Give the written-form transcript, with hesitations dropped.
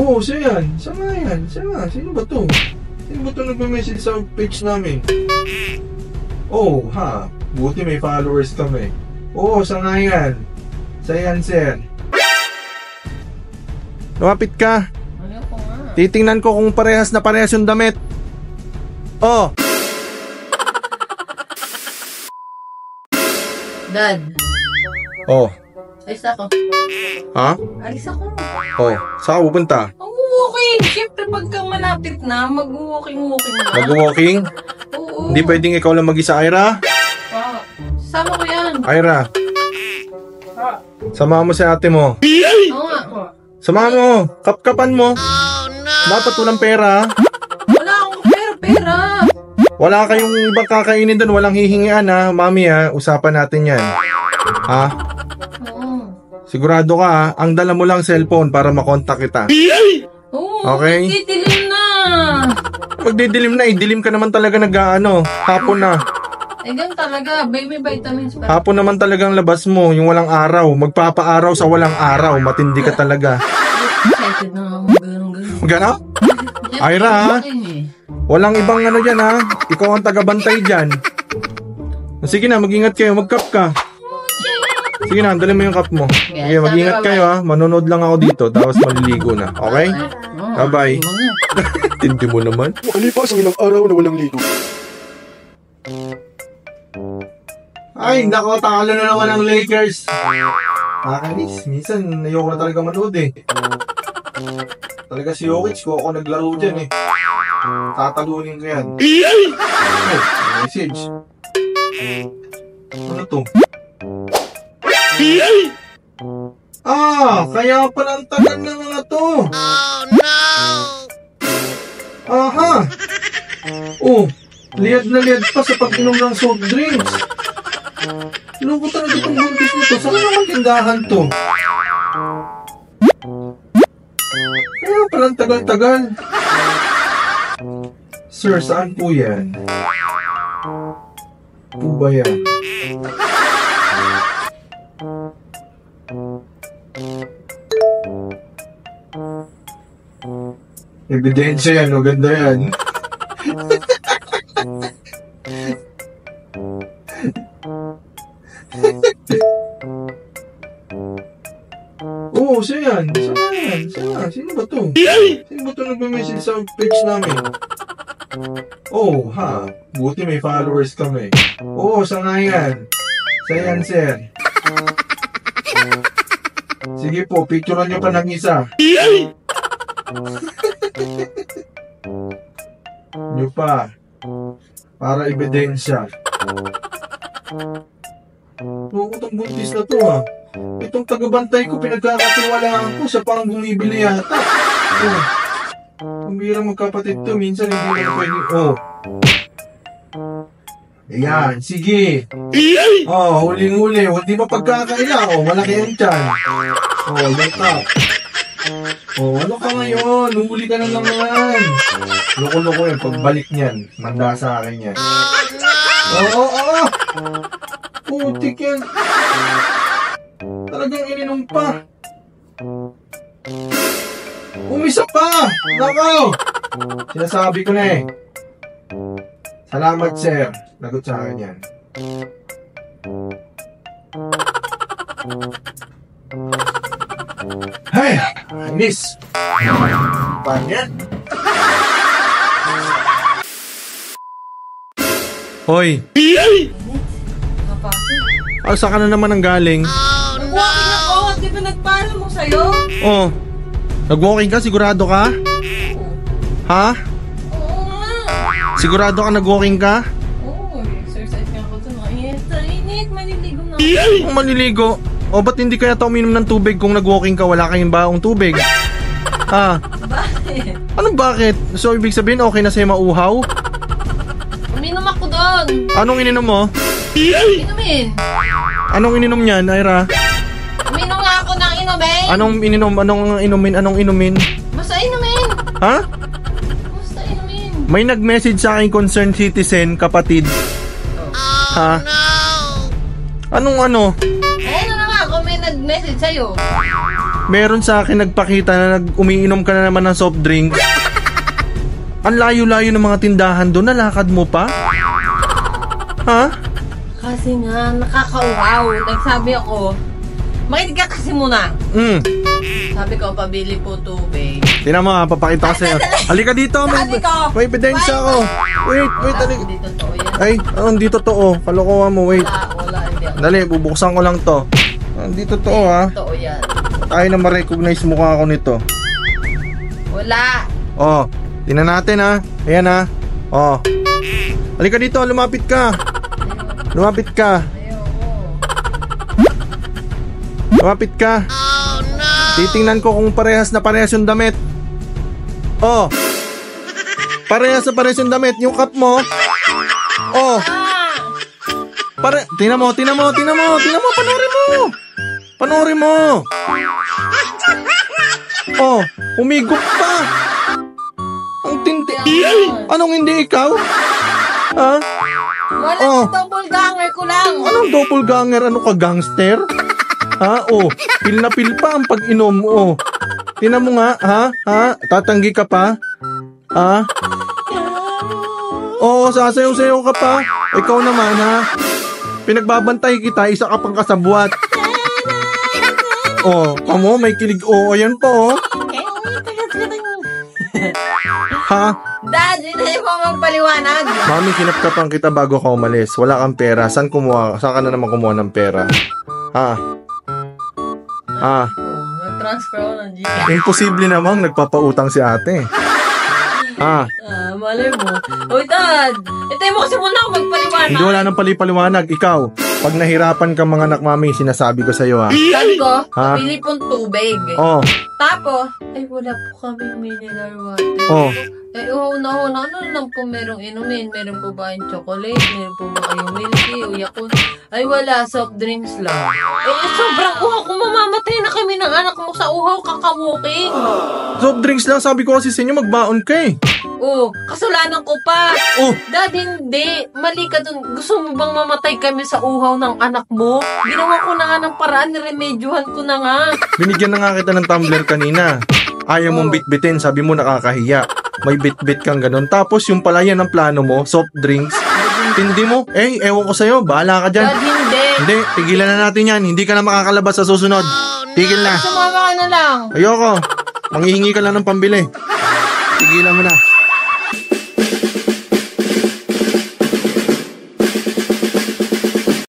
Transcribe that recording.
Oo, siya yan. Siya nga yan. Siya nga. Sino ba to? Sino ba to nagme-message sa page namin? Oh, ha? Buti may followers kami. Oo, siya nga yan. Siya yan, sir. Lumapit ka. Ano ko nga? Titingnan ko kung parehas na parehas yung damit. Oh! Dad, Oh. alis ako. Ha? Alis ako. Oh. Saan ka pupunta? Mag-walking. Siyempre pagka malapit na, mag-walking na. Mag-walking? Oo. Hindi pwedeng ikaw lang mag-isa, Ira? Ah, sama ko yan. Ira, samahan mo si ate mo. Oo nga. Samahan mo. Kapkapan mo. Dapat walang pera. Wala akong pera. Wala kayong ibang kakainin doon. Walang hihingian ha. Mami ha, usapan natin yan. Ha? Oo. Sigurado ka ha. Ang dala mo lang cellphone para makontak kita. Oo. Okay. Magdidilim na. Magdidilim na eh. Dilim ka naman talaga nag-ano. Hapon na. Eh, ganun talaga. Baby vitamins pa. Hapon naman talagang labas mo. Yung walang araw. Magpapaaraw sa walang araw. Matindi ka talaga. Excited na ako. Ganun. Gana? Ira ha? Walang ibang ano dyan ha. Ikaw ang tagabantay dyan. Sige na, mag-ingat kayo. Mag-cup ka. Sige na, dali mo yung cup mo. Sige, mag-ingat kayo ha. Manonood lang ako dito. Tapos maliligo na. Okay? Bye-bye. Tindi mo naman. Makalipas ang ilang araw na walang ligo. Ay, nako, talo na naman ang Lakers. Nakakainis. Minsan, ayoko na talaga manood eh. Talaga si Jokic, kung ako naglaro dyan eh. Tatalunin ko yan. Oh, message. Ano to? Ah, kaya pala ang tagal ng mga to. Oh no! Aha! Oh, liad na liad pa sa pag-inom ng soft drinks. Loko talaga itong buntis nito. Saan naman tindahan to? Kaya palang tagal-tagal. Sir, saan po yan? Po ba yan? Ebidensya yan, o ganda yan. Oo, siya yan. Siya yan. Siya. Sino ba to? Sino ba to nagme-message sa page namin? Oh, ha? Buti may followers kami. Oo, siya nga yan. Siya yan, sir. Sige po, picturean nyo pa ng isa. Nyo pa. Para ebidensya. Oo, itong buntis na to ha. Itong tagabantay ko, pinagkakatiwalaan ko. Siya parang bumibili yata. Oh. Kumbirang magkapatid to. Minsan hindi na pwede. Oh. Ayan, sige. Oh, huling-huli. Hindi pa pagkakaila. Oh, malaki ang tiyan. Oh, yan ka. Oh, ano ka ngayon? Huli ka na naman. Loko-loko yun. Pagbalik niyan, manda sa akin yan. Oo. Putik yan. Talagang ininom pa. Umisa pa! Nako! Sinasabi ko na eh. Salamat, sir. Lagot sa akin yan. Hey! Miss! Panyan? Hoy! Asa ka na naman ang galing? Nag-walking ako. Di ba nagpala mo sa'yo? Oh. Nag-walking ka? Sigurado ka? Ha? Oo nga. Sigurado ka nag-walking ka? Oo, exercise nga ako sa mga init. Maliligo na ako. Kung maliligo. O ba't hindi kaya ta uminom ng tubig kung nag-walking ka? Wala kayong baong tubig. Ha? Bakit? Anong bakit? So ibig sabihin okay na sa'yo mauhaw? Uminom ako doon. Anong ininom mo? Inumin. Anong ininom niyan, Ira? Uminom nga ako ng inumin. Anong ininom? Anong inumin? Basta inumin. Ha? Basta inumin. May nag-message sa akin concerned citizen, kapatid. Ha? Anong ano? Ayun na nga ako may nag-message sa'yo. Meron sa akin nagpakita na umiinom ka na naman ng soft drink. Ang layo-layo ng mga tindahan doon, nalakad mo pa? Ha? Kasi nga, nakakauhaw. Nagsabi ako, makinig ka kasi muna. Sabi ko, pabili po tubig. Tingnan mo ha, papakita ko sa'yo. Halika dito, Sabi ko, may ebidensya ako. Wait, halika. Hindi totoo yan. Ay, hindi totoo. Kalokohan mo, wait. Wala, hindi ako. Dali, bubuksan ko lang to. Hindi totoo ha. Totoo yan. Tayo na ma-recognize mukha ko nito. Wala. Oh, tingnan natin ha. Ayan ha. Oh. Halika dito, lumapit ka. Lumapit ka. Ayoko. Lumapit ka. Oh no. Titingnan ko kung parehas na parehas yung damit. Oh. Parehas na parehas yung damit. Yung cup mo. Oh. Tingnan mo, panoorin mo. Oh, humigop pa. Ang tindi. Anong hindi ikaw? Ha? Wala, double ganger ko lang. Anong doppelganger? Ano ka, gangster? Ha? Oh, pil na pil pa ang pag-inom. Oh. Tingnan mo nga, ha? Tatanggi ka pa? Ha? Oo, sasayaw-sayaw ka pa. Ikaw naman, ha? Pinagbabantay kita, isa ka pang kasabwat. Oh, kamo, may kilig. Oh, ayan pa, oh. Ha? Dad, hindi mo magpaliwanag. Mami, kinapkapan kita bago ka umalis. Wala kang pera. Saan ka na naman kumuha ng pera? Ha? Nag-transfer ako ng GCash. Imposible namang nagpapautang si ate. Ha? Malay mo. Uy, Dad! Itay mo kasi muna ako magpaliwanag. Hindi, wala nang paliwanag. Ikaw, pag nahirapan ka mga anak, mami, sinasabi ko sa'yo, ha? Sabi ko, Ha? pili pong tubig. Oh, Tapos, ay wala po kami mineral water. oh. Ay, una, ano lang po merong inumin? Meron po ba yung chocolate? Meron po ba kayong milky o Yakult? Ay, wala. Soft drinks lang. Sobrang uhaw. Kung mamamatay na kami ng anak mo sa uhaw, kakamuking. Soft drinks lang, sabi ko kasi sa inyo, magbaon ka eh. Oh, kasalanan ko pa. Oh, Dad, hindi. Mali ka dun. Gusto mo bang mamatay kami sa uhaw ng anak mo? Ginawa ko na nga ng paraan. Niremedyohan ko na nga. binigyan na nga kita ng tumbler kanina. Ayaw mong bitbitin, sabi mo nakakahiya. May bitbit kang ganun. Tapos yung pala yan ang plano mo, soft drinks. Hindi mo, ewan ko sa'yo, bahala ka dyan. Dad, hindi. Hindi, tigilan na natin yan. Hindi ka na makakalabas sa susunod. Tigil na. Sumama ka na lang. Ayoko. Manghihingi ka lang ng pambili. Tigilan mo na.